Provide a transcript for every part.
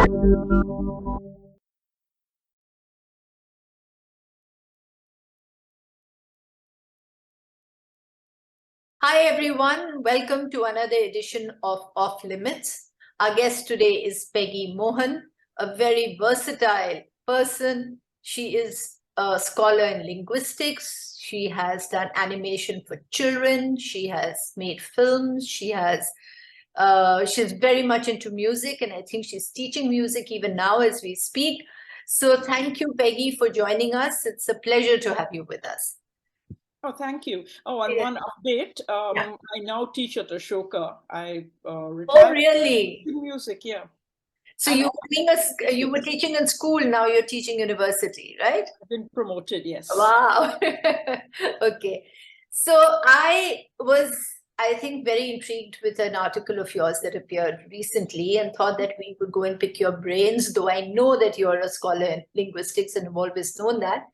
Hi, everyone. Welcome to another edition of Off Limits. Our guest today is Peggy Mohan, a very versatile person. She is a scholar in linguistics. She has done animation for children. She has made films. She's very much into music, and I think she's teaching music even now as we speak. So thank you, Peggy, for joining us. It's a pleasure to have you with us. Oh, thank you. Oh, and Yeah. one update. Yeah. I now teach at Ashoka. I Oh, retired really? in music, yeah. So And you were being you were teaching in school, now you're teaching university, right? I've been promoted, yes. Wow. Okay. So I think, very intrigued with an article of yours that appeared recently and thought that we would go and pick your brains, though I know that you're a scholar in linguistics and have always known that.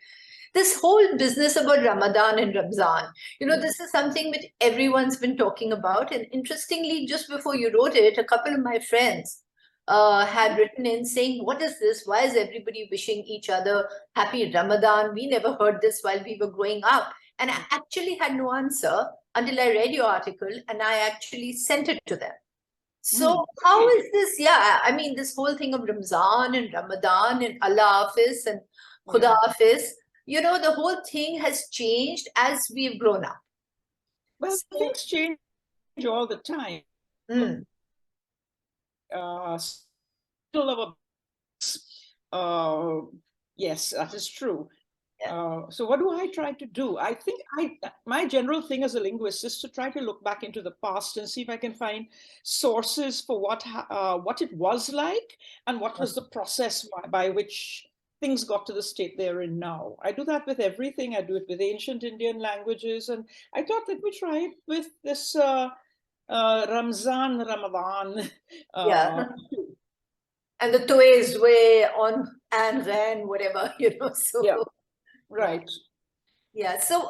This whole business about Ramadan and Ramzan, this is something which everyone's been talking about. And interestingly, just before you wrote it, a couple of my friends had written in saying, "What is this? Why is everybody wishing each other happy Ramadan? We never heard this while we were growing up." And I actually had no answer until I read your article and I actually sent it to them. So, how Okay. is this? Yeah, I mean, this whole thing of Ramzan and Ramadan and Allah Hafiz and Khuda Yeah. Hafiz, the whole thing has changed as we've grown up. Well, So, things change all the time. mm, Still of uh, yes, that is true. yeah. So what do I try to do? I think my general thing as a linguist is to try to look back into the past and see if I can find sources for what it was like and what was the process by which things got to the state they're in now. I do that with everything. I do it with ancient Indian languages, and I thought let me try it with this Ramadan. Uh, Yeah. And the to is way on and then whatever, so yeah, yeah. right. Yeah. So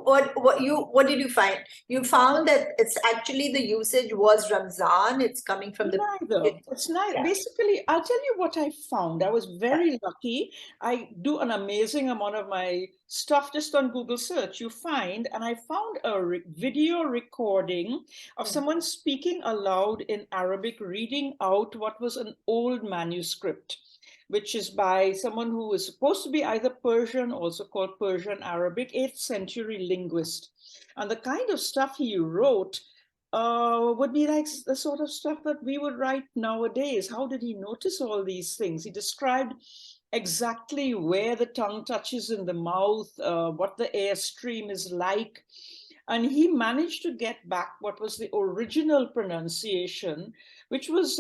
what did you find? You found that it's actually the usage was Ramzan. It's coming from the Neither. It's not yeah. basically, I'll tell you what I found. I was Yeah. very lucky. I do an amazing amount of my stuff just on Google search. You find, and I found a video recording of Mm. someone speaking aloud in Arabic, reading out what was an old manuscript, which is by someone who is supposed to be either Persian, also called Persian Arabic, 8th century linguist. And the kind of stuff he wrote would be like the sort of stuff that we would write nowadays. How did he notice all these things? He described exactly where the tongue touches in the mouth, what the airstream is like. And he managed to get back what was the original pronunciation, which was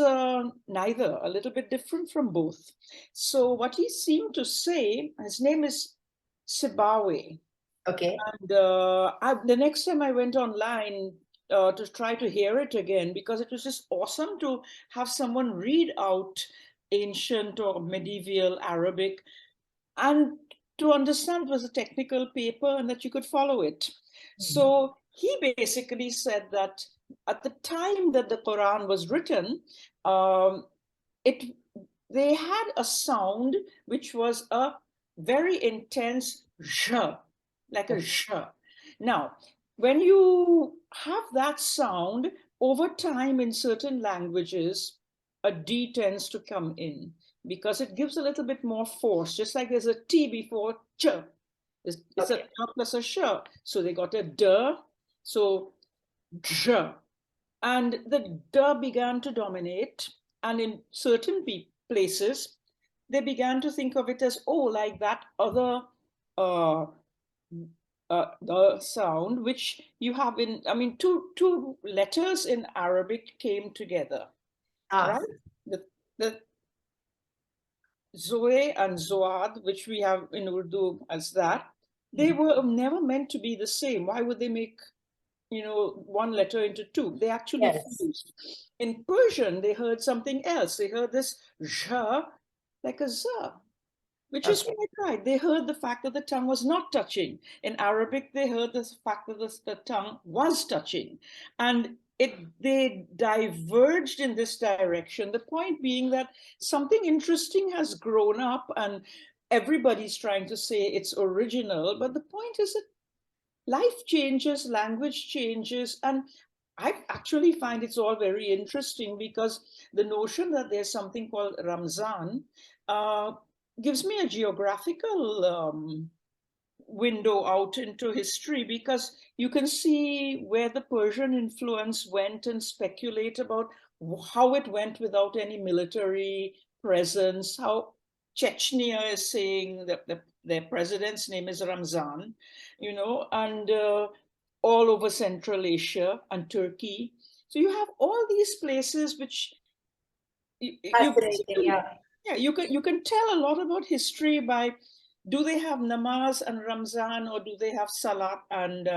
neither, a little bit different from both. So, what he seemed to say, his name is Sibawe. Okay. And the next time I went online to try to hear it again, because it was just awesome to have someone read out ancient or medieval Arabic and to understand it was a technical paper and that you could follow it. Mm. So he basically said that at the time that the Quran was written, um, it they had a sound which was a very intense zh, like a zh. Now, when you have that sound over time in certain languages, a D tends to come in because it gives a little bit more force, just like there's a T before ch. It's a Okay. t plus a sh. So they got a d, so zh. And the D began to dominate. And in certain places, they began to think of it as, oh, like that other uh, the sound which you have in, I mean, two letters in Arabic came together, Ah, right? The Zoe and Zoad, which we have in Urdu as that, they mm. were never meant to be the same. Why would they make, one letter into two? They actually Yes. fused. In Persian, they heard something else. They heard this zha like a z, which is Okay. quite right. They heard the fact that the tongue was not touching. In Arabic, they heard the fact that the tongue was touching. And they diverged in this direction. The point being that something interesting has grown up and everybody's trying to say it's original. But the point is that life changes, language changes, and I actually find it's all very interesting because the notion that there's something called Ramzan uh, gives me a geographical window out into history, because you can see where the Persian influence went and speculate about how it went without any military presence, how Chechnya is saying that their president's name is Ramzan, and all over Central Asia and Turkey. So you have all these places which you Fascinating, basically, yeah. yeah, you can tell a lot about history by, do they have namaz and Ramzan, or do they have salat and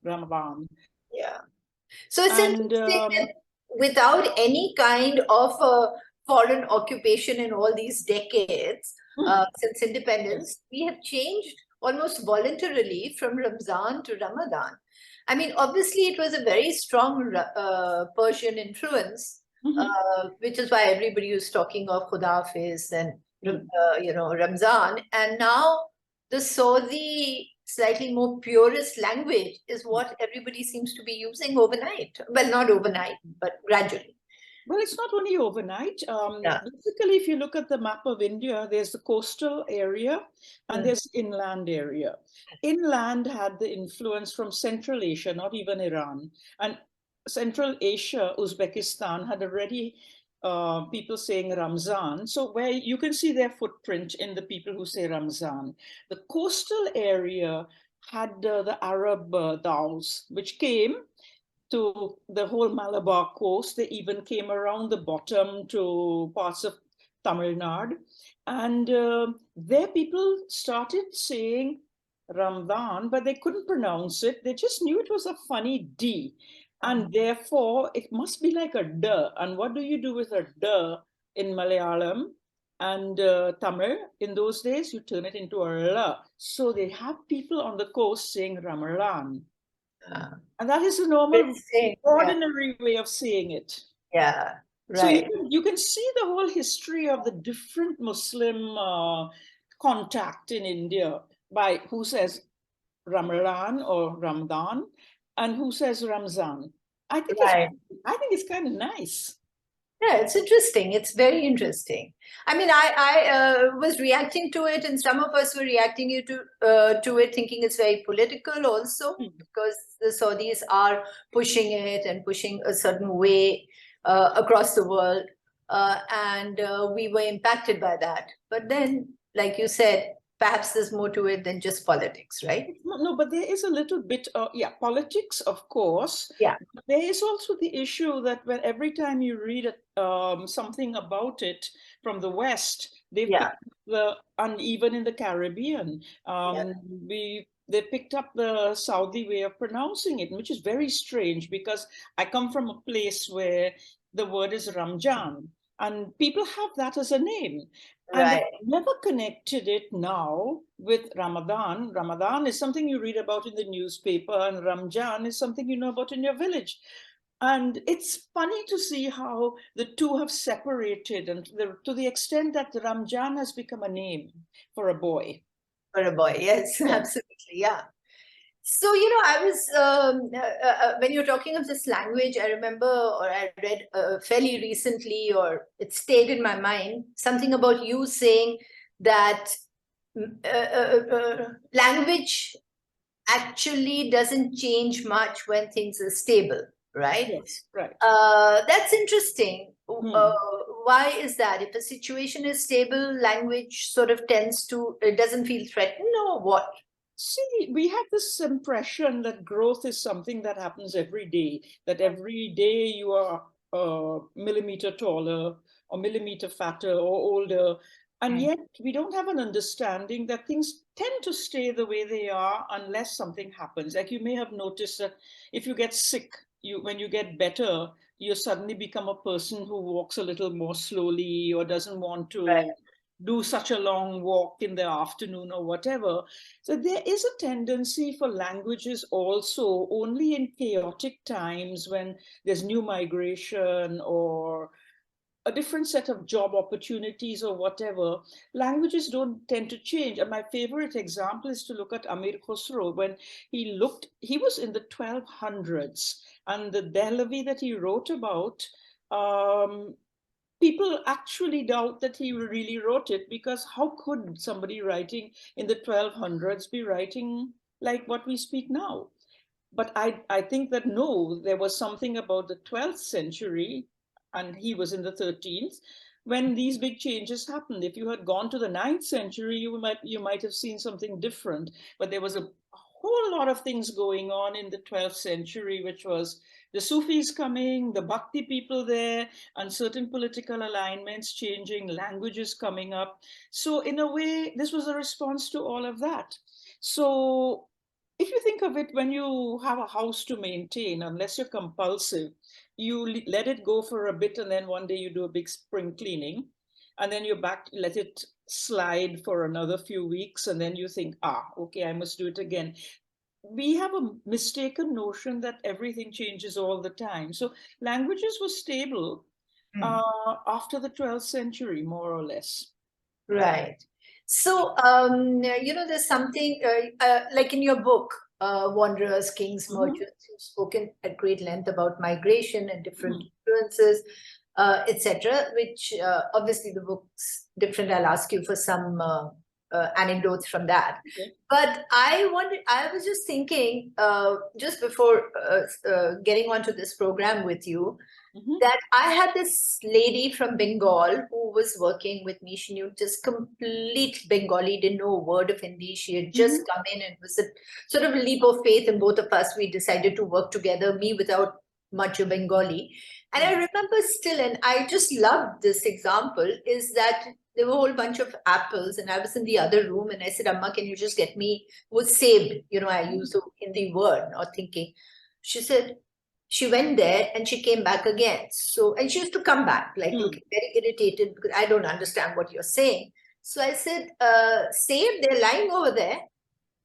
Ramadan? Yeah. So it's And interesting that without any kind of a foreign occupation in all these decades since yes. independence, we have changed almost voluntarily from Ramzan to Ramadan. I mean, obviously, it was a very strong Persian influence, Mhm. which is why everybody was talking of Khuda Hafiz and Mm. Ramzan. And now the Saudi slightly more purist language is what everybody seems to be using overnight. Well, not overnight, but gradually. Well, it's not only overnight. Yeah. Basically, if you look at the map of India, there's the coastal area and Mm. there's inland area. Inland had the influence from Central Asia, not even Iran. And Central Asia, Uzbekistan, had already people saying Ramzan. So where you can see their footprint in the people who say Ramzan. The coastal area had the Arab dhows, which came to the whole Malabar coast. They even came around the bottom to parts of Tamil Nadu. And there people started saying Ramadan, but they couldn't pronounce it. They just knew it was a funny D. And therefore, it must be like a D. And what do you do with a D in Malayalam and Tamil? In those days, you turn it into a L. So they have people on the coast saying Ramadan. Uh, And that is a normal, Interesting. Yeah. ordinary way of saying it. Yeah. So you Right. can, you can see the whole history of the different Muslim contact in India by who says Ramadan or Ramadan and who says Ramzan. I think it's Right. I think it's kind of nice. Yeah, it's interesting. It's very interesting. I mean, I was reacting to it, and some of us were reacting to it, thinking it's very political also, Hmm. because the Saudis are pushing it and pushing a certain way across the world, and we were impacted by that. But then, like you said, perhaps there's more to it than just politics, right? No, but there is a little bit of, yeah, politics, of course. Yeah, There is also the issue that when every time you read something about it from the West, they've yeah, picked up the, and even in the Caribbean, yeah, they picked up the Saudi way of pronouncing it, which is very strange because I come from a place where the word is Ramjan, and people have that as a name. And they right. never connected it now with Ramadan. Ramadan is something you read about in the newspaper, and Ramjan is something you know about in your village. And it's funny to see how the two have separated, and to the extent that Ramjan has become a name for a boy. For a boy, yes, Yeah. absolutely, yeah. So, I was, when you're talking of this language, I remember, or I read fairly recently, or it stayed in my mind, something about you saying that language actually doesn't change much when things are stable, right? Yes, right. That's interesting. Hmm. Why is that? If a situation is stable, language sort of tends to, it doesn't feel threatened, or what? See, we have this impression that growth is something that happens every day, that every day you are a millimeter taller or millimeter fatter or older. And Mm. yet we don't have an understanding that things tend to stay the way they are unless something happens. Like you may have noticed that if you get sick, when you get better, you suddenly become a person who walks a little more slowly or doesn't want Right. to do such a long walk in the afternoon or whatever. So there is a tendency for languages also only in chaotic times when there's new migration or a different set of job opportunities or whatever, languages don't tend to change. And my favorite example is to look at Amir Khosrow. When he was in the 1200s, and the Dehlavi that he wrote about, um, people actually doubt that he really wrote it, because how could somebody writing in the 1200s be writing like what we speak now? But I think that no, there was something about the 12th century, and he was in the 13th, when these big changes happened. If you had gone to the 9th century, you might have seen something different. But there was a whole lot of things going on in the 12th century, which was the Sufis coming, the Bhakti people there, and certain political alignments changing, languages coming up. So in a way, this was a response to all of that. So if you think of it, when you have a house to maintain, unless you're compulsive, you let it go for a bit, and then one day you do a big spring cleaning, and then you're back, let it slide for another few weeks, and then you think, okay, I must do it again. We have a mistaken notion that everything changes all the time. So languages were stable after the 12th century, more or less. Right. So, there's something like in your book, Wanderers, Kings, Merchants, you've spoken at great length about migration and different influences, etc., which obviously the book's different. I'll ask you for some anecdotes from that. Okay. But I was just thinking, just before getting onto this program with you, that I had this lady from Bengal who was working with me. She knew just complete Bengali, didn't know a word of Hindi. She had just come in, and it was a sort of a leap of faith in both of us. We decided to work together, me without much of Bengali. And I remember still, and I just loved this example, is that there were a whole bunch of apples, and I was in the other room, and I said, Amma, can you just get me, was saved. I used the Hindi word, not thinking. She said, she went there and she came back again. So, and she used to come back, like looking very irritated because I don't understand what you're saying. So I said, Save, they're lying over there.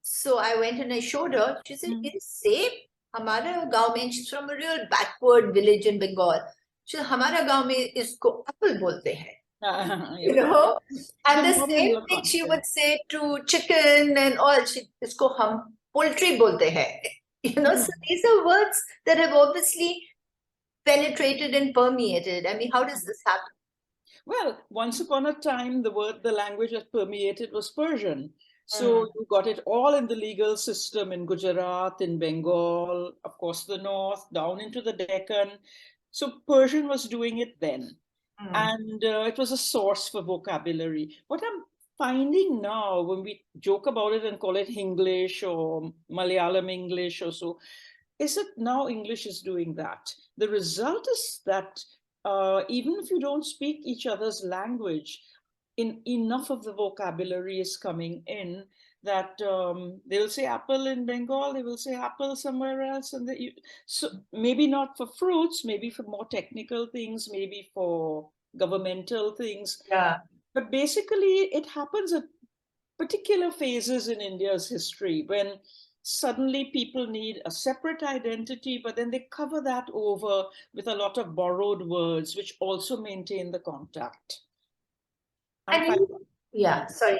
So I went and I showed her. She said, it is Save? Hamara gaon mein, she's from a real backward village in Bengal. She said, Hamara gaon mein isko apple bolte hai. And the same thing she would say to chicken and all. Isko hum poultry bolte hai. So these are words that have obviously penetrated and permeated. I mean, how does this happen? Well, once upon a time, the language that permeated was Persian. So you got it all in the legal system in Gujarat, in Bengal, of course, the north, down into the Deccan. So Persian was doing it then. And it was a source for vocabulary. What I'm finding now, when we joke about it and call it Hinglish or Malayalam English or so, is that now English is doing that. The result is that even if you don't speak each other's language, enough of the vocabulary is coming in that they will say apple in Bengal, they will say apple somewhere else, and so maybe not for fruits, maybe for more technical things, maybe for governmental things. Yeah. But basically, it happens at particular phases in India's history when suddenly people need a separate identity, but then they cover that over with a lot of borrowed words, which also maintain the contact. Sorry.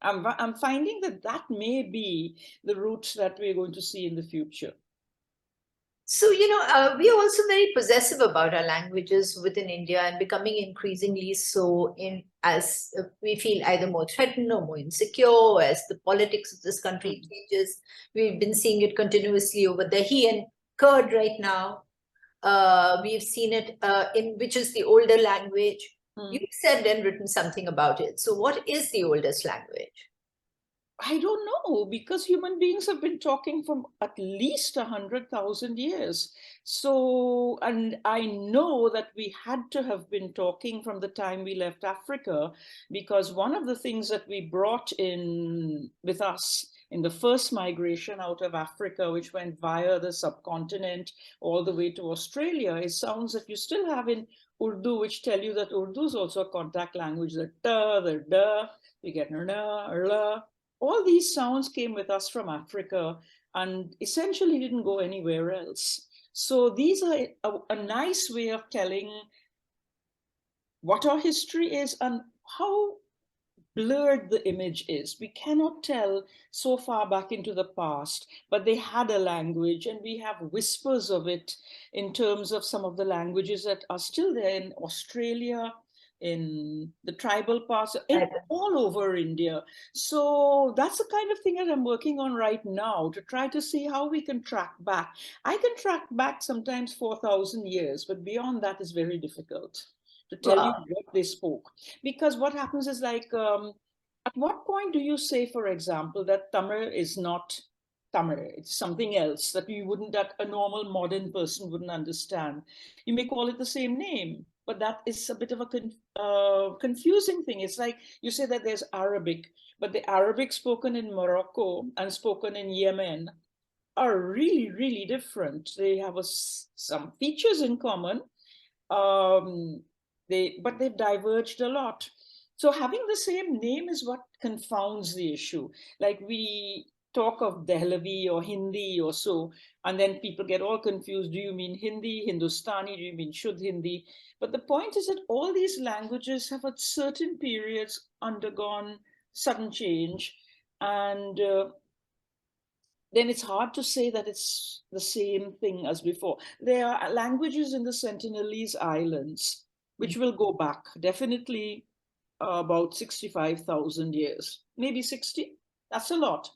I'm finding that may be the route that we're going to see in the future. So, we are also very possessive about our languages within India, and becoming increasingly so as we feel either more threatened or more insecure as the politics of this country changes. We've been seeing it continuously over Dahi and Kurd right now. We've seen it which is the older language. You've said and written something about it. So what is the oldest language? I don't know, because human beings have been talking for at least 100,000 years. So, and I know that we had to have been talking from the time we left Africa, because one of the things that we brought in with us in the first migration out of Africa, which went via the subcontinent all the way to Australia, is sounds that you still have in Urdu, which tell you that Urdu is also a contact language. The ta, the da, you get na, la. All these sounds came with us from Africa and essentially didn't go anywhere else. So these are a nice way of telling what our history is and how blurred the image is. We cannot tell so far back into the past, but they had a language, and we have whispers of it in terms of some of the languages that are still there in Australia, in the tribal parts, in all over India. So that's the kind of thing that I'm working on right now, to try to see how we can track back. I can track back sometimes 4,000 years, but beyond that is very difficult to tell you what they spoke. Because what happens is like, at what point do you say, for example, that Tamil is not Tamil, it's something else that you wouldn't, that a normal modern person wouldn't understand? You may call it the same name, but that is a bit of a confusing thing. It's like you say that there's Arabic, but the Arabic spoken in Morocco and spoken in Yemen are really, really different. They have some features in common, but they've diverged a lot. So having the same name is what confounds the issue. Like we talk of Dehlavi or Hindi or so, and then people get all confused. Do you mean Hindi, Hindustani? Do you mean Shuddh Hindi? But the point is that all these languages have at certain periods undergone sudden change, and then it's hard to say that it's the same thing as before. There are languages in the Sentinelese Islands which will go back definitely about 65,000 years, maybe 60. That's a lot.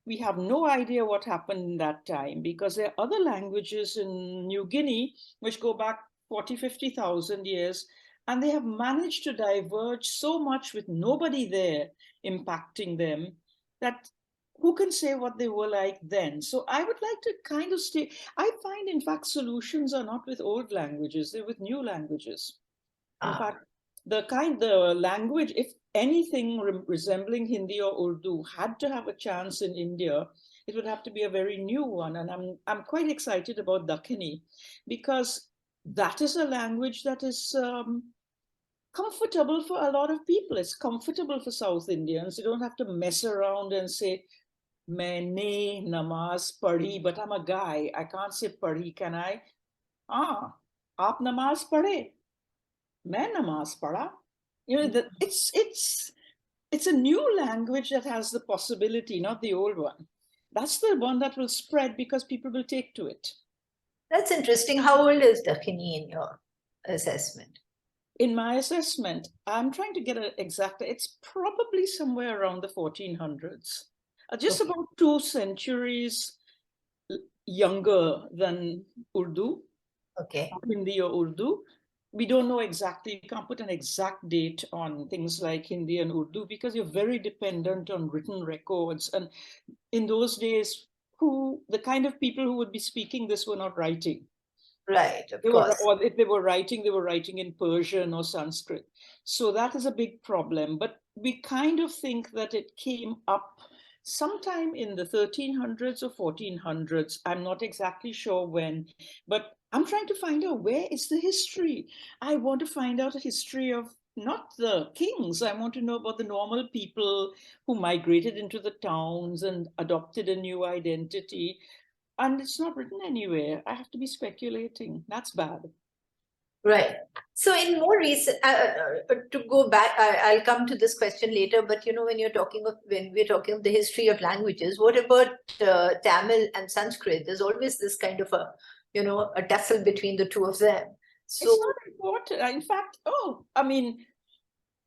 We have no idea what happened in that time, because there are other languages in New Guinea which go back 40, 50,000 years, and they have managed to diverge so much with nobody there impacting them, that who can say what they were like then? So I would like to kind of stay. I find, in fact, solutions are not with old languages, they're with new languages. In fact, the language, if anything resembling Hindi or Urdu had to have a chance in India, it would have to be a very new one. And I'm quite excited about Dakhini, because that is a language that is comfortable for a lot of people. It's comfortable for South Indians. You don't have to mess around and say, Maine namaz padhi, but I'm a guy. I can't say padhi, can I? Aap namaz padhe. Main namaz padha. You know, it's a new language that has the possibility, not the old one. That's the one that will spread because people will take to it. That's interesting. How old is Dakhini in your assessment? In my assessment, I'm trying to get an exact, it's probably somewhere around the 1400s. Just about 2 centuries younger than Urdu, Hindi or Urdu. We don't know exactly, you can't put an exact date on things like Hindi and Urdu, because you're very dependent on written records. And in those days, the kind of people who would be speaking this were not writing. Right, of course. Or if they were writing in Persian or Sanskrit. So that is a big problem. But we kind of think that it came up sometime in the 1300s or 1400s. I'm not exactly sure when, but I'm trying to find out, where is the history? I want to find out a history of not the kings. I want to know about the normal people who migrated into the towns and adopted a new identity. And it's not written anywhere. I have to be speculating. That's bad. Right. So in more recent, to go back, I'll come to this question later, but when we're talking of the history of languages, what about Tamil and Sanskrit? There's always this kind of a tussle between the two of them. So it's not important. In fact,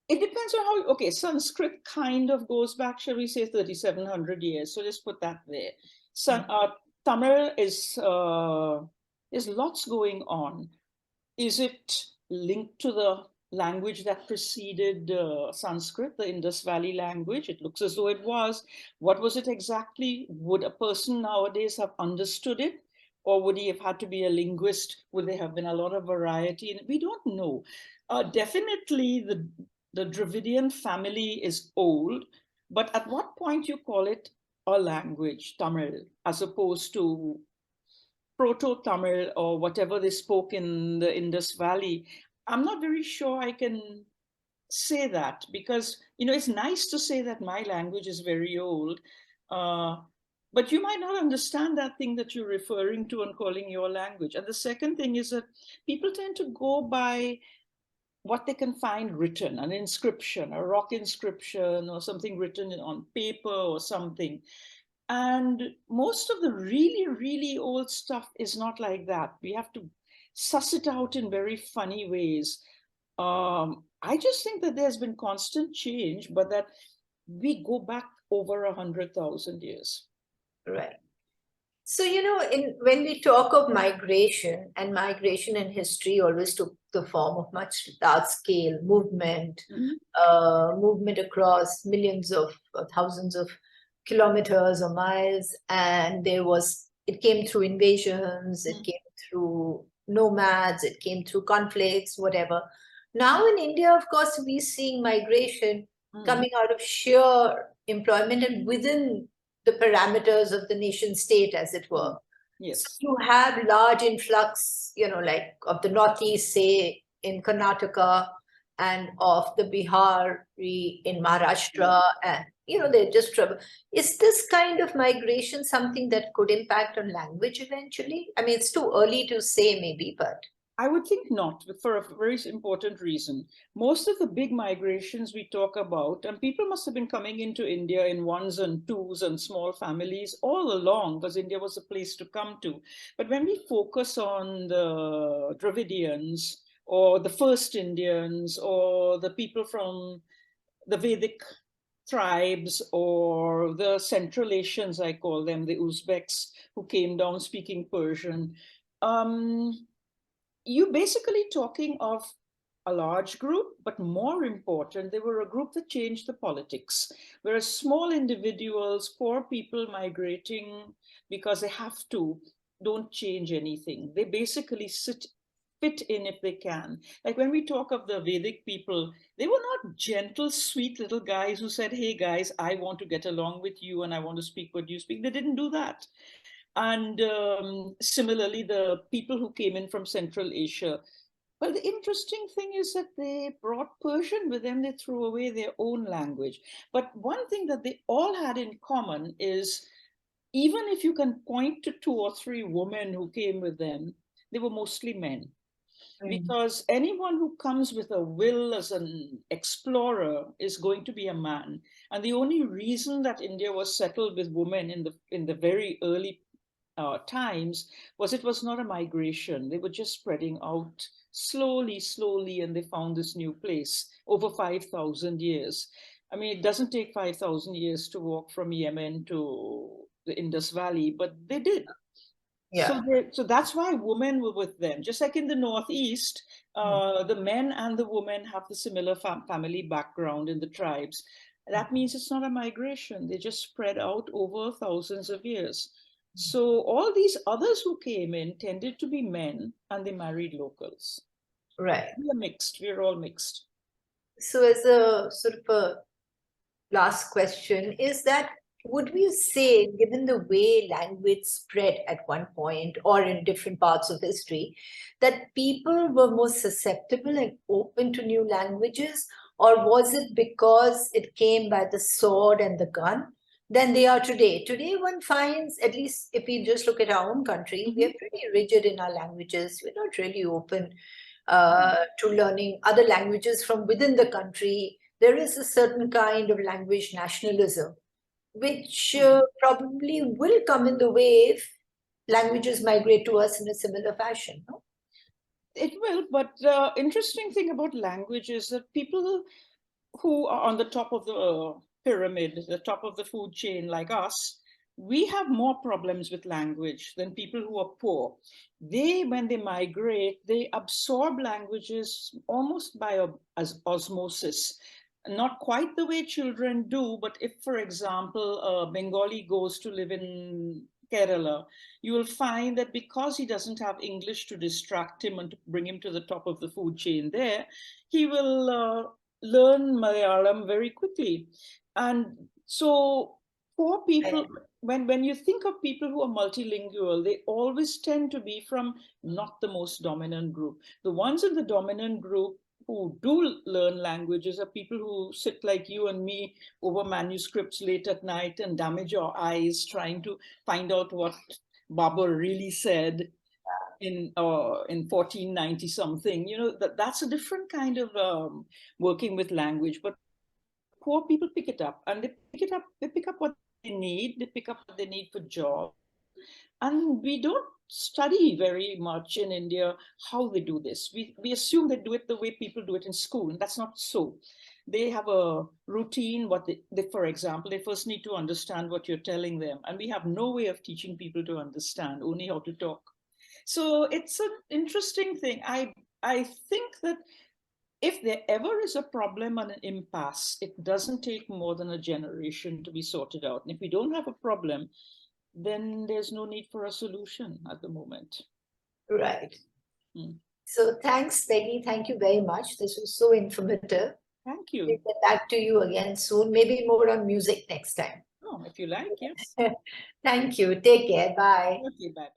it depends on how, Sanskrit kind of goes back, shall we say, 3,700 years. So let's put that there. Tamil is, there's lots going on. Is it linked to the language that preceded Sanskrit, the Indus Valley language? It looks as though it was. What was it exactly? Would a person nowadays have understood it? Or would he have had to be a linguist? Would there have been a lot of variety in it? We don't know. Definitely the Dravidian family is old, but at what point you call it a language, Tamil, as opposed to Proto-Tamil or whatever they spoke in the Indus Valley, I'm not very sure I can say that, because it's nice to say that my language is very old, uh, but you might not understand that thing that you're referring to and calling your language. And the second thing is that people tend to go by what they can find written, an inscription, a rock inscription, or something written on paper or something. And most of the really, really old stuff is not like that. We have to suss it out in very funny ways. I just think that there's been constant change, but that we go back over 100,000 years. Right. So, when we talk of migration, and migration in history always took the form of much large scale movement, movement across millions of thousands of kilometers or miles. And it came through invasions, it came through nomads, it came through conflicts, whatever. Now in India, of course, we're seeing migration coming out of sheer employment and within the parameters of the nation state, as it were. Yes. So you have large influx, like of the Northeast, say in Karnataka, and of the Bihari in Maharashtra, and they just travel. Is this kind of migration something that could impact on language eventually? I mean, it's too early to say, maybe, but I would think not, for a very important reason. Most of the big migrations we talk about, and people must have been coming into India in ones and twos and small families all along, because India was a place to come to. But when we focus on the Dravidians, or the first Indians, or the people from the Vedic tribes, or the Central Asians, I call them, the Uzbeks, who came down speaking Persian, you're basically talking of a large group, but more important, they were a group that changed the politics. Whereas small individuals, poor people migrating because they have to, don't change anything. They basically fit in if they can. Like when we talk of the Vedic people, they were not gentle, sweet little guys who said, hey guys, I want to get along with you and I want to speak what you speak. They didn't do that. And similarly, the people who came in from Central Asia. Well, the interesting thing is that they brought Persian with them, they threw away their own language. But one thing that they all had in common is, even if you can point to 2 or 3 women who came with them, they were mostly men. Because anyone who comes with a will as an explorer is going to be a man. And the only reason that India was settled with women in the very early times was it was not a migration. They were just spreading out slowly, and they found this new place over 5,000 years. I mean, it doesn't take 5,000 years to walk from Yemen to the Indus Valley, but they did. yeah. So that's why women were with them. Just like in the Northeast, the men and the women have the similar family background in the tribes. That means it's not a migration. They just spread out over thousands of years. So all these others who came in tended to be men, and they married locals. Right. We are mixed. We are all mixed. So as a sort of a last question, is that, would we say, given the way language spread at one point or in different parts of history, that people were more susceptible and open to new languages? Or was it because it came by the sword and the gun than they are today? Today, one finds, at least if we just look at our own country, we are pretty rigid in our languages. We're not really open to learning other languages from within the country. There is a certain kind of language nationalism, which probably will come in the way if languages migrate to us in a similar fashion. No? It will, but the interesting thing about language is that people who are on the top of the pyramid, the top of the food chain, like us, we have more problems with language than people who are poor. They, when they migrate, they absorb languages almost by osmosis. Not quite the way children do, but if, for example, a Bengali goes to live in Kerala, you will find that because he doesn't have English to distract him and to bring him to the top of the food chain there, he will learn Malayalam very quickly. And so poor people, when you think of people who are multilingual, they always tend to be from not the most dominant group. The ones in the dominant group who do learn languages are people who sit like you and me over manuscripts late at night and damage our eyes trying to find out what Babur really said in 1490 something. You know, that's a different kind of working with language. But poor people pick it up, and they pick up what they need, they pick up what they need for jobs. And we don't study very much in India how they do this. We assume they do it the way people do it in school, and that's not so. They have a routine. What for example, they first need to understand what you're telling them, and we have no way of teaching people to understand, only how to talk. So it's an interesting thing. I think that if there ever is a problem and an impasse, it doesn't take more than a generation to be sorted out. And if we don't have a problem, then there's no need for a solution at the moment. Right. So thanks, Peggy. Thank you very much. This was so informative. Thank you. We'll get back to you again soon, maybe more on music next time. Oh, if you like, yes. Thank you. Take care. Bye. Okay, bye.